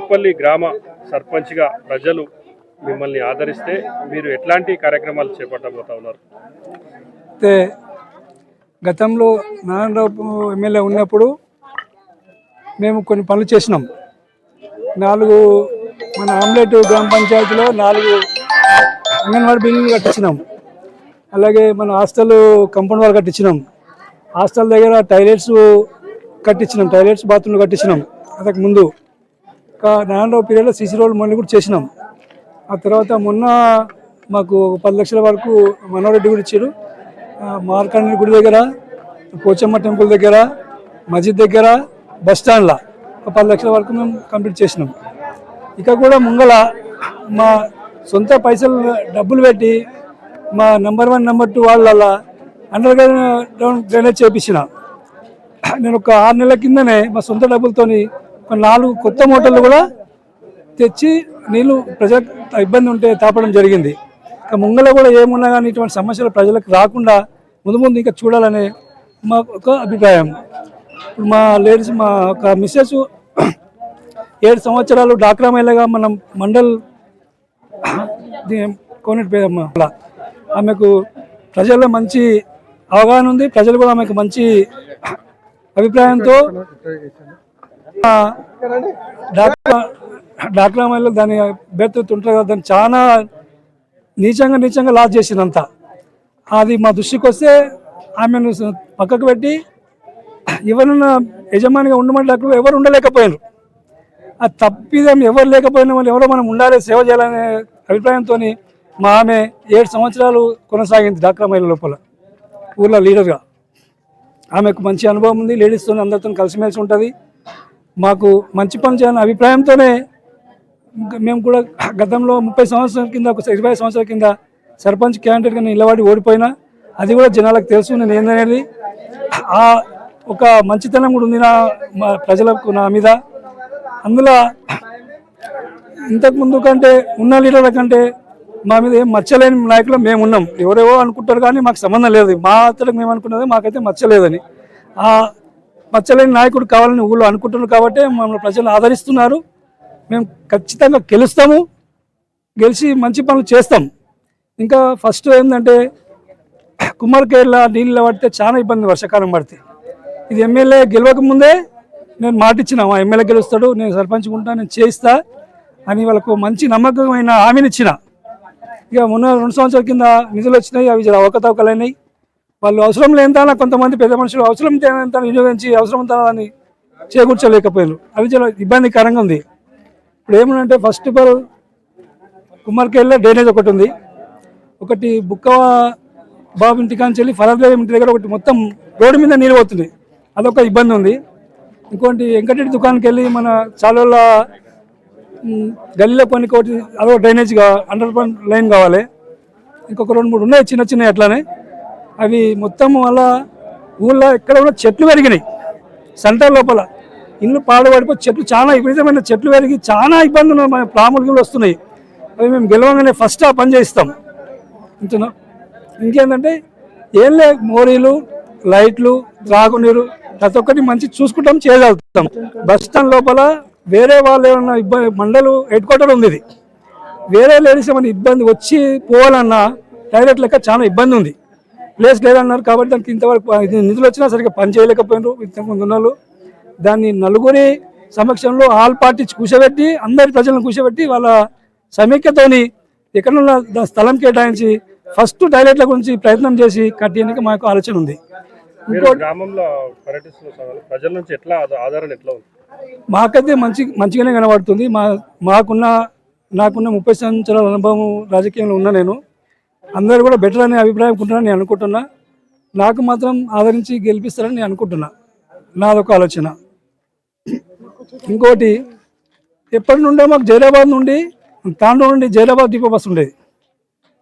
కొత్పల్లి గ్రామ సర్పంచ్గా ప్రజలు మిమ్మల్ని ఆదరిస్తే మీరు ఎట్లాంటి కార్యక్రమాలు చేపట్టబోతా ఉన్నారు? అయితే గతంలో నారాయణరావు ఎమ్మెల్యే ఉన్నప్పుడు మేము కొన్ని పనులు చేసినాం. 4 మన ఆమ్లెట్ గ్రామ పంచాయతీలో 4 అంగన్వాడీ బిల్డింగ్లు కట్టించినాం. అలాగే మన హాస్టల్ కంపౌండ్ వాల్ కట్టించినాం. హాస్టల్ దగ్గర టాయిలెట్స్ కట్టించినాం, టాయిలెట్స్ బాత్రూమ్లు కట్టించినాం. అంతకు ముందు నారాయణరావు పీరియడ్లో సీసీ రోడ్లు మళ్ళీ కూడా చేసినాం. ఆ తర్వాత మొన్న మాకు 10 లక్షల వరకు మనోరెడ్డి కూడా ఇచ్చారు. మార్కండ గుడి దగ్గర, పోచమ్మ టెంపుల్ దగ్గర, మస్జిద్ దగ్గర, బస్ స్టాండ్లో 10 లక్షల వరకు మేము కంప్లీట్ చేసినాం. ఇక కూడా ముంగల మా సొంత పైసలు డబ్బులు పెట్టి మా నెంబర్ 1 నెంబర్ 2 వాళ్ళ అండర్ గ్రౌండ్ డ్రైనేజ్ చేయించిన. నేను ఒక 6 నెలల కిందనే మా సొంత డబ్బులతోని ఒక 4 కొత్త మోటార్లు కూడా తెచ్చి నీళ్ళు ప్రజలకు ఇబ్బంది ఉంటే తాపడం జరిగింది. ఇక ముంగల కూడా ఏమున్నా కానీ ఇటువంటి సమస్యలు ప్రజలకు రాకుండా ముందు ఇంకా చూడాలనే మా ఒక అభిప్రాయం. ఇప్పుడు మా లేడీస్, మా ఒక మిస్సెస్ 7 సంవత్సరాలు డాక్రా మహిళగా మనం మండల్ కోనేటిపేదమ్మ, ఆమెకు ప్రజల్లో మంచి అవగాహన ఉంది. ప్రజలు కూడా ఆమెకు మంచి అభిప్రాయంతో డాక్రా మహిళలు దాని బెత్తు ఉంటుంది కదా, దాన్ని చాలా నీచంగా లాస్ చేసినంత. అది మా దృష్టికి వస్తే ఆమెను పక్కకు పెట్టి ఎవరన్నా యజమానిగా ఉండమంటే ఎవరు ఉండలేకపోయారు. ఆ తప్పిదం ఎవరు లేకపోయినా వాళ్ళు ఎవరో మనం ఉండాలి, సేవ చేయాలనే అభిప్రాయంతో మా ఆమె 7 సంవత్సరాలు కొనసాగింది డాక్రా మహిళ లోపల ఊళ్ళో లీడర్గా. ఆమెకు మంచి అనుభవం ఉంది, లేడీస్తో అందరితో కలిసిమెలిసి ఉంటుంది. మాకు మంచి పని చేయాలనే అభిప్రాయంతోనే మేము కూడా గతంలో 30 సంవత్సరాల కింద, ఒక 25 సంవత్సరాల కింద సర్పంచ్ క్యాండిడేట్గా నిలబడి ఓడిపోయినా. అది కూడా జనాలకు తెలుసు నేను ఏందనేది. ఆ ఒక మంచితనం కూడా ఉంది మా ప్రజలకు నా మీద. అందులో ఇంతకుముందు కంటే ఉన్న లీడర్ల కంటే మా మీద ఏం మచ్చలేని నాయకులు మేము ఉన్నాం. ఎవరేవో అనుకుంటారు కానీ మాకు సంబంధం లేదు. మా అతలకు మేము అనుకున్నది మాకైతే మచ్చలేదని. ఆ మచ్చలేని నాయకుడు కావాలని ఊళ్ళో అనుకుంటున్నారు కాబట్టి మమ్మల్ని ప్రజలు ఆదరిస్తున్నారు. మేము ఖచ్చితంగా గెలుస్తాము, గెలిచి మంచి పనులు చేస్తాం. ఇంకా ఫస్ట్ ఏంటంటే కుమార్కేర్ల నీళ్ళు పడితే చాలా ఇబ్బంది, వర్షాకాలం పడితే. ఇది ఎమ్మెల్యే గెలవక ముందే నేను మాటిచ్చిన, మా ఎమ్మెల్యే గెలుస్తాడు, నేను సర్పంచ్ ఉంటా, నేను చేయిస్తా అని వాళ్ళకు మంచి నమ్మకమైన హామీని ఇచ్చిన. ఇక మొన్న 2 సంవత్సరాల కింద నిధులు వచ్చినాయి, అవి అవకతవకలైనాయి. వాళ్ళు అవసరం లేని కొంతమంది పెద్ద మనుషులు అవసరం లేనంత వినియోగించి అవసరం దాన్ని చేకూర్చలేకపోయారు. అవి చాలా ఇబ్బందికరంగా ఉంది. ఇప్పుడు ఏమనంటే ఫస్ట్ ఆఫ్ ఆల్ కుమార్కేర్లో డ్రైనేజ్ ఒకటి ఉంది, ఒకటి బుక్కవ బాబు ఇంటికాంచి వెళ్ళి ఫలదేవి ఇంటి దగ్గర ఒకటి మొత్తం రోడ్డు మీద నీళ్ళు పోతుంది, అదొక ఇబ్బంది ఉంది. ఇంకోటి వెంకటరెడ్డి దుకాణానికి వెళ్ళి మన చాలోళ్ళ గల్లీలో కొన్నికోటి అదొక డ్రైనేజ్గా అండర్ లైన్ కావాలి. ఇంకొక 2-3 ఉన్నాయి చిన్న అట్లానే. అవి మొత్తం వల్ల ఊళ్ళో ఎక్కడ కూడా చెట్లు పెరిగినాయి. సెంటర్ లోపల ఇల్లు పాడుపడిపోయి చెట్లు చాలా విపరీతమైన చెట్లు పెరిగి చాలా ఇబ్బందులు మన ప్రాముఖ్యంగా వస్తున్నాయి. అవి మేము గెలవగానే ఫస్ట్ ఆ పని చేయిస్తాం. అంటున్నాం. ఇంకేంటంటే ఏం లే, మోరీలు, లైట్లు, త్రాగునీరు ప్రతి ఒక్కటి మంచి చూసుకుంటాం, చేయగలుగుతాం. బస్ స్టాండ్ లోపల వేరే వాళ్ళు ఏమన్నా ఇబ్బంది, మండలు హెడ్-క్వార్టర్ ఉంది. ఇది వేరే లేడీస్ ఏమైనా ఇబ్బంది వచ్చి పోవాలన్నా టాయిలెట్ లెక్క చాలా ఇబ్బంది ఉంది, ప్లేస్ లేదన్నారు. కాబట్టి దానికి ఇంతవరకు నిధులు వచ్చినా సరిగ్గా పని చేయలేకపోయినారు ఇంతకుముందు ఉన్నోళ్ళు. దాన్ని నలుగురి సమక్షంలో ఆల్ పార్టీ కూర్చోబెట్టి, అందరి ప్రజలను కూర్చోబెట్టి వాళ్ళ సమైక్యతోని ఎక్కడన్నా స్థలం కేటాయించి ఫస్ట్ టాయిలెట్ల గురించి ప్రయత్నం చేసి కట్టేందుకు మాకు ఆలోచన ఉంది. ప్రజల నుంచి ఎట్లా ఆదరణ ఎట్లా ఉంది? మాకైతే మంచిగానే కనబడుతుంది. నాకున్న 30 సంవత్సరాల అనుభవం రాజకీయంలో ఉన్నా నేను. అందరూ కూడా బెటర్ అనే అభిప్రాయం ఉంటుందని నేను అనుకుంటున్నా. నాకు మాత్రం ఆదరించి గెలిపిస్తారని నేను అనుకుంటున్నా, నాదొక ఆలోచన. ఇంకోటి, ఎప్పటి నుండే మాకు జైరాబాద్ నుండి తాండూరు నుండి జైరాబాద్ డిపో బస్సు ఉండేది,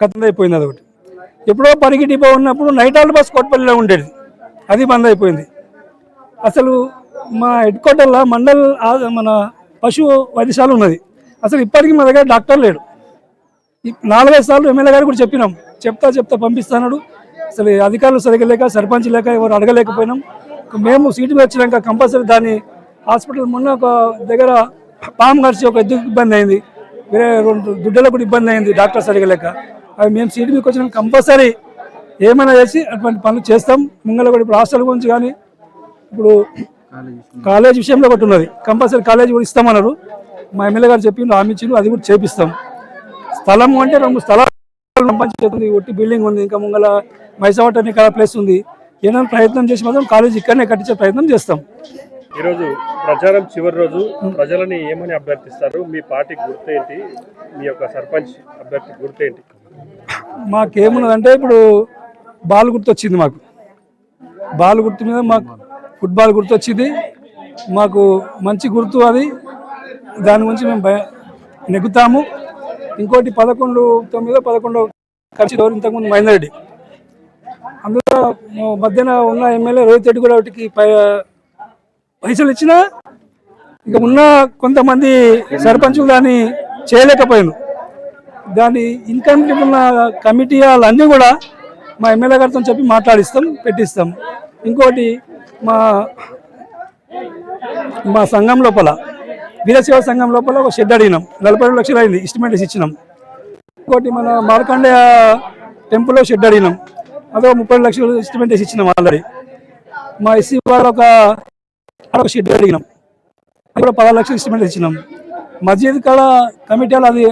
గతంలో అయిపోయింది. అదొకటి ఎప్పుడో పరిగి డిపో ఉన్నప్పుడు నైట్ హాల్ట్ బస్ కోట్పల్లిలో ఉండేది, అది బంద్ అయిపోయింది. అసలు మా హెడ్-క్వార్టర్లో మండల్ మన పశు వైద్యశాల ఉన్నది. అసలు ఇప్పటికీ మా దగ్గర డాక్టర్ లేడు. 4-5 సార్లు ఎమ్మెల్యే గారు కూడా చెప్పినాం, చెప్తా పంపిస్తాడు. అసలు అధికారులు సరిగ్గా లేక, సర్పంచ్ లేక ఎవరు అడగలేకపోయినాం. మేము సీటు వచ్చినాక కంపల్సరీ దాన్ని హాస్పిటల్ మొన్న ఒక దగ్గర పాము ఖర్చు ఒక ఎద్దుకు ఇబ్బంది అయింది, వేరే 2 దుడ్డలకు కూడా ఇబ్బంది అయింది, డాక్టర్ సరిగా లేక. అవి మేము సీటు మీకు వచ్చిన కంపల్సరీ ఏమైనా చేసి అటువంటి పనులు చేస్తాం. ముంగల కూడా ఇప్పుడు హాస్టల్ గురించి కానీ ఇప్పుడు కాలేజ్ విషయంలో ఒకటి ఉన్నది, కంపల్సరీ కాలేజ్ కూడా ఇస్తామన్నారు. మా ఎమ్మెల్యే గారు చెప్పిండు, హామీ ఇచ్చిండు, అది కూడా చేపిస్తాం. స్థలం అంటే 2 స్థలాలు పంచాయతీ ఒట్టి బిల్డింగ్ ఉంది, ఇంకా ముంగల మైసవటని ప్లేస్ ఉంది. ఏదైనా ప్రయత్నం చేసి మాత్రం కాలేజ్ ఇక్కడనే కట్టించే ప్రయత్నం చేస్తాం. ఈరోజు ప్రచారం చివరి రోజు ప్రజలని ఏమని అభ్యర్థిస్తారు? మీ పార్టీ గుర్తేంటి? మీ యొక్క సర్పంచ్ అభ్యర్థి గుర్తేంటి? మాకేమున్నదంటే ఇప్పుడు బాల్ గుర్తొచ్చింది, మాకు బాల్ గుర్తు మీద మాకు ఫుట్బాల్ గుర్తొచ్చింది. మాకు మంచి గుర్తు అది, దాని గురించి మేము నెగ్గుతాము. ఇంకోటి 11/9 కలిసి ఇంతకుముందు మహేందర్ రెడ్డి, అందులో మధ్యన ఉన్న ఎమ్మెల్యే రోహిత్ రెడ్డి కూడా ఒకటికి పైసలు ఇచ్చినా ఇక ఉన్న కొంతమంది సర్పంచులు దాన్ని చేయలేకపోయాను. దాని ఇన్కంప్లీట్ ఉన్న కమిటీ వాళ్ళన్నీ కూడా మా ఎమ్మెల్యే గారితో చెప్పి మాట్లాడిస్తాం, పెట్టిస్తాం. ఇంకోటి మా సంఘం లోపల, వీరశైవ సంఘం లోపల ఒక షెడ్ అడిగినాం, 42 లక్షలు అయింది, ఎస్టిమేట్ ఇచ్చినాం. ఇంకోటి మన మార్కండేయ టెంపుల్లో షెడ్ అడిగినాం, అదో 30 లక్షలు ఎస్టిమేట్ ఇచ్చినాం ఆల్రెడీ. మా ఎస్సీ వాళ్ళు ఒక షెడ్ అడిగినాం, అది కూడా 16 లక్షలు ఎస్టిమేట్ ఇచ్చినాం. మస్జిద్ కాడ కమిటీ అది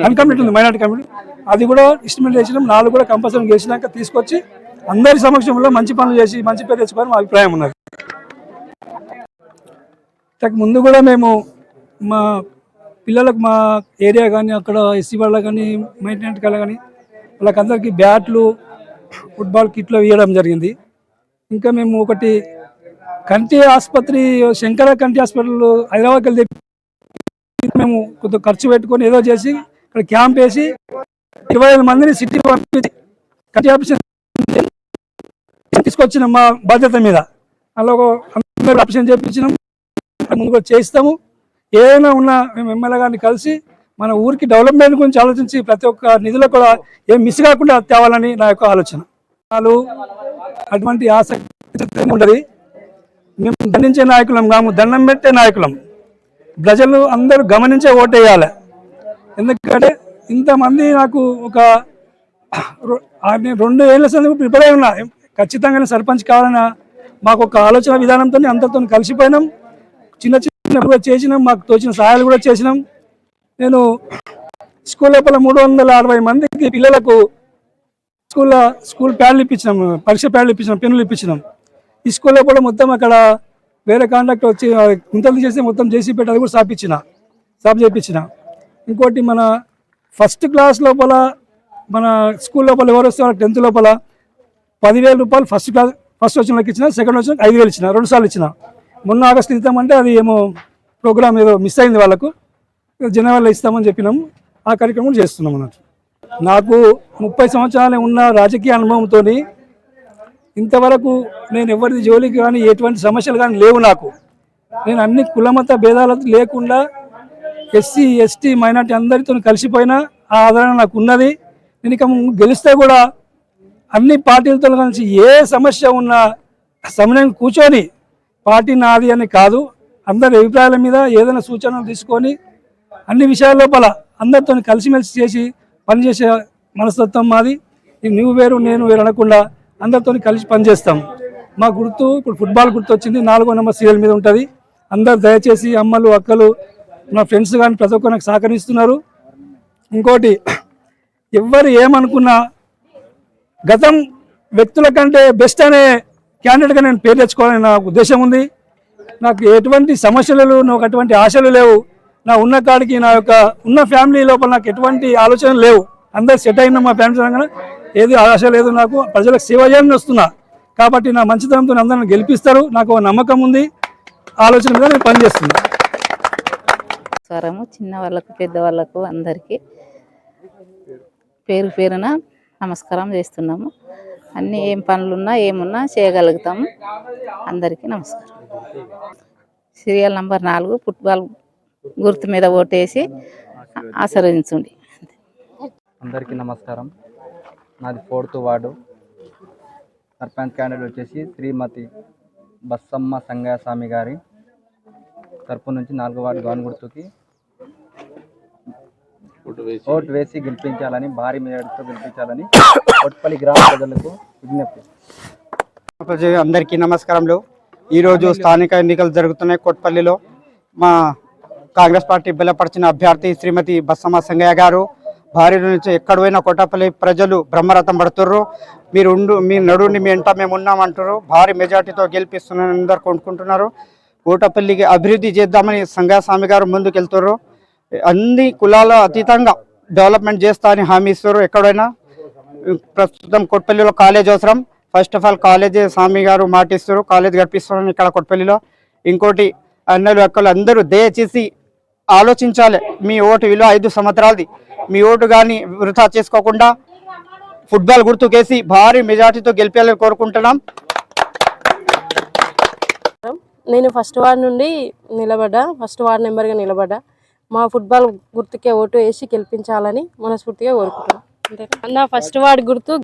అన్కమిటీ ఉంది, మైనార్టీ కమిటీ, అది కూడా ఎస్టిమేట్ ఇచ్చినాం. 4 కూడా కంపల్సరీ చేసినాక తీసుకొచ్చి అందరి సమక్షంలో మంచి పనులు చేసి మంచి పేరు తెచ్చుకోవాలని మా అభిప్రాయం ఉన్నది. ముందు కూడా మేము మా పిల్లలకు మా ఏరియా కానీ అక్కడ ఎస్సీ వాళ్ళకి కానీ మెయింటెనెన్స్ కల కానీ వాళ్ళకందరికీ బ్యాట్లు, ఫుట్బాల్ కిట్లు ఇవ్వడం జరిగింది. ఇంకా మేము ఒకటి కంటి ఆసుపత్రి, శంకర కంటి హాస్పిటల్ హైదరాబాద్కి వెళ్ళి మేము కొంత ఖర్చు పెట్టుకొని ఏదో చేసి ఇక్కడ క్యాంప్ వేసి 25 మందిని సిటీ పంపించి కంటి ఆపరేషన్ తీసుకొచ్చినాం మా బాధ్యత మీద. అలా ఆపరేషన్ చేయించినాం, ముందు కూడా చేయిస్తాము. ఏదైనా ఉన్నా మేము ఎమ్మెల్యే గారిని కలిసి మన ఊరికి డెవలప్మెంట్ గురించి ఆలోచించి ప్రతి ఒక్క నిధులు కూడా ఏం మిస్ కాకుండా తేవాలని నా యొక్క ఆలోచన. అటువంటి ఆసక్తి ఉంటుంది. మేము దండించే నాయకులం కాము, దండం పెట్టే నాయకులం. ప్రజలు అందరూ గమనించే ఓటేయాలి. ఎందుకంటే ఇంతమంది నాకు ఒక 2 ఏళ్ళ సంది ప్రిపేర్ అయి ఉన్నా, ఖచ్చితంగా సర్పంచ్ కావాలన్న మాకు ఒక ఆలోచన విధానంతో అందరితో కలిసిపోయినాం. చిన్న చిన్న కూడా చేసినాం, మాకు తోచిన సహాయాలు కూడా చేసినాం. నేను స్కూల్ లోపల 360 మందికి పిల్లలకు స్కూల్ ప్యాడ్లు ఇప్పించినాం, పరీక్ష ప్యాడ్లు ఇప్పించినాం, పెన్నులు ఇప్పించినాం. ఈ స్కూల్ లోపల మొత్తం అక్కడ వేరే కాంట్రాక్టర్ వచ్చి గుంతలు చేసి మొత్తం చేసి పెట్టి అది కూడా సాఫ్ చేయించిన. ఇంకోటి మన ఫస్ట్ క్లాస్ లోపల మన స్కూల్ లోపల ఎవరు వస్తే 10th లోపల 10,000 రూపాయలు ఫస్ట్ వచ్చిన వాళ్ళకి ఇచ్చిన, సెకండ్ వచ్చిన 5,000 ఇచ్చిన, 2 సార్లు ఇచ్చిన. మొన్న ఆగస్టు ఇస్తామంటే అది ఏమో ప్రోగ్రామ్ ఏదో మిస్ అయింది వాళ్ళకు, జనవరిలో ఇస్తామని చెప్పినాము. ఆ కార్యక్రమం చేస్తున్నాం అన్నట్టు. నాకు 30 సంవత్సరాలు ఉన్న రాజకీయ అనుభవంతో ఇంతవరకు నేను ఎవరిది జోలికి కానీ ఎటువంటి సమస్యలు కానీ లేవు నాకు. నేను అన్ని కులమత భేదాలు లేకుండా ఎస్సీ ఎస్టీ మైనార్టీ అందరితో కలిసిపోయినా ఆ ఆదరణ నాకు ఉన్నది. నేను ఇక గెలిస్తే కూడా అన్ని పార్టీలతో కలిసి ఏ సమస్య ఉన్నా సమయం కూర్చొని పార్టీ నాది అని కాదు, అందరి అభిప్రాయాల మీద ఏదైనా సూచనలు తీసుకొని అన్ని విషయాల లోపల అందరితో కలిసిమెలిసి చేసి పనిచేసే మనస్తత్వం మాది. నువ్వు వేరు నేను వేరు అనకుండా అందరితో కలిసి పనిచేస్తాం. మా గుర్తు ఇప్పుడు ఫుట్బాల్ గుర్తు వచ్చింది, 4వ నెంబర్ సీరియల్ మీద ఉంటుంది. అందరు దయచేసి అమ్మలు అక్కలు నా ఫ్రెండ్స్ కానీ ప్రతి ఒక్కరు నాకు సహకరిస్తున్నారు. ఇంకోటి ఎవరు ఏమనుకున్నా గతం వ్యక్తుల కంటే బెస్ట్ అనే క్యాండిడేట్గా నేను పేరు తెచ్చుకోవాలని నా ఉద్దేశం ఉంది. నాకు ఎటువంటి సమస్యలు, నాకు అటువంటి ఆశలు లేవు. నా ఉన్న కాడికి నా యొక్క ఉన్న ఫ్యామిలీ లోపల నాకు ఎటువంటి ఆలోచనలు లేవు. అందరు సెట్ అయిన మా ఫ్యామిలీ రంగంలో ఏది ఆశ లేదు. నాకు ప్రజలకు సేవ చేయాలని వస్తున్నా కాబట్టి నా మంచితనంతో అందరిని గెలిపిస్తారు, నాకు నమ్మకం ఉంది. ఆలోచన మీద నేను పనిచేస్తున్నా. స్వరము చిన్న వాళ్ళకు పెద్దవాళ్ళకు అందరికీ పేరు పేరున నమస్కారం చేస్తున్నాము. అన్నీ ఏం పనులున్నా ఏమున్నా చేయగలుగుతాము. అందరికీ నమస్కారం. సీరియల్ నంబర్ 4 ఫుట్బాల్ గుర్తు మీద ఓటేసి ఆశీర్వదించండి. అందరికీ నమస్కారం. నాది 4th వార్డు. సర్పంచ్ క్యాండిడేట్ వచ్చేసి శ్రీమతి బస్సమ్మ సంగయ్య స్వామి గారి తరపు నుంచి 4వ వార్డు గౌన్ గుర్తుకి ఓటు వేసి గెలిపించాలని, భారీ మెజార్టీతో గెలిపించాలని కొట్పల్లి గ్రామ ప్రజలకు విజ్ఞప్తి. అందరికీ నమస్కారములు. ఈరోజు స్థానిక ఎన్నికలు జరుగుతున్నాయి కొట్పల్లిలో. మా కాంగ్రెస్ పార్టీ బలపరిచిన అభ్యర్థి శ్రీమతి బసమ్మ సంగయ్య గారు భారీ నుంచి ఎక్కడ పోయినా కొట్టపల్లి ప్రజలు బ్రహ్మరథం పడుతుర్రు. మీ నడుని మీ ఎంట మేము ఉన్నామంటారు. భారీ మెజార్టీతో గెలిపిస్తున్నారని అందరు కొనుక్కుంటున్నారు. కోటపల్లికి అభివృద్ధి చేద్దామని సంగయ్య స్వామి గారు ముందుకెళ్తుర్రు. అన్ని కులాల అతీతంగా డెవలప్మెంట్ చేస్తా అని హామీ ఇస్తారు. ఎక్కడైనా ప్రస్తుతం కొట్పల్లిలో కాలేజ్ అవసరం. ఫస్ట్ ఆఫ్ ఆల్ కాలేజీ స్వామి గారు మాటిస్తారు, కాలేజ్ కల్పిస్తున్నారని ఇక్కడ కొట్పల్లిలో. ఇంకోటి అన్నలు అక్కలు అందరూ దయచేసి ఆలోచించాలి. మీ ఓటు విలువ 5 సంవత్సరాలది. మీ ఓటు కానీ వృధా చేసుకోకుండా ఫుట్బాల్ గుర్తుకేసి భారీ మెజార్టీతో గెలిపేయాలని కోరుకుంటున్నాం. నేను ఫస్ట్ వార్డ్ నుండి ఫస్ట్ వార్డ్ నెంబర్గా నిలబడ్డా. మా ఫుట్బాల్ గుర్తుకే ఓటు వేసి గెలిపించాలని మనస్ఫూర్తిగా కోరుకుంటున్నాం. నా ఫస్ట్ వార్డ్ గుర్తు